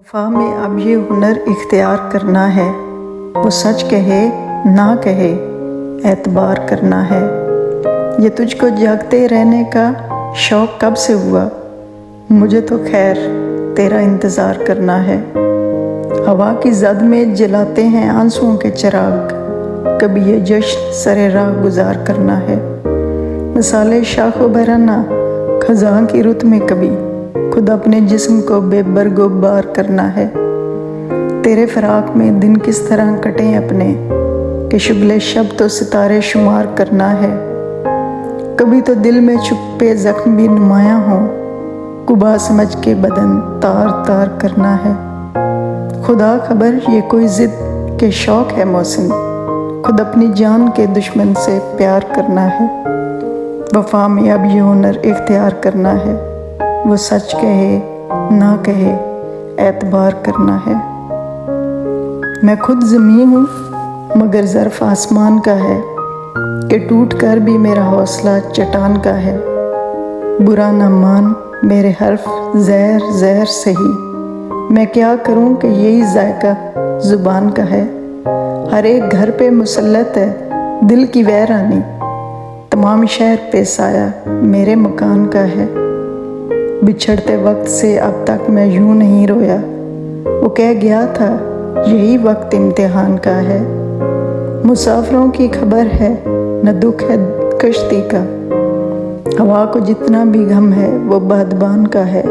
وفا میں اب یہ ہنر اختیار کرنا ہے، وہ سچ کہے نہ کہے اعتبار کرنا ہے۔ یہ تجھ کو جاگتے رہنے کا شوق کب سے ہوا، مجھے تو خیر تیرا انتظار کرنا ہے۔ ہوا کی زد میں جلاتے ہیں آنسوؤں کے چراغ، کبھی یہ جشن سرے راہ گزار کرنا ہے۔ مثالِ شاخ و برنا خزاں کی رت میں کبھی خود اپنے جسم کو بے برگ و بار کرنا ہے۔ تیرے فراق میں دن کس طرح کٹیں اپنے، کہ شغلِ شب تو ستارے شمار کرنا ہے۔ کبھی تو دل میں چھپے زخم بھی نمایاں ہوں، قبا سمجھ کے بدن تار تار کرنا ہے۔ خدا خبر یہ کوئی ضد کہ شوق ہے محسن، خود اپنی جان کے دشمن سے پیار کرنا ہے۔ وفا میں اب یہ ہنر اختیار کرنا ہے، وہ سچ کہے نہ کہے اعتبار کرنا ہے۔ میں خود زمیں ہوں مگر ظرف آسمان کا ہے، کہ ٹوٹ کر بھی میرا حوصلہ چٹان کا ہے۔ برا نہ مان میرے حرف زہر زہر سہی، میں کیا کروں کہ یہی ذائقہ زبان کا ہے۔ ہر ایک گھر پہ مسلط ہے دل کی ویرانی، تمام شہر پہ سایہ میرے مکان کا ہے۔ بچھڑتے وقت سے اب تک میں یوں نہیں رویا، وہ کہہ گیا تھا یہی وقت امتحان کا ہے۔ مسافروں کی خبر ہے نہ دکھ ہے کشتی کا، ہوا کو جتنا بھی غم ہے وہ بادبان کا ہے۔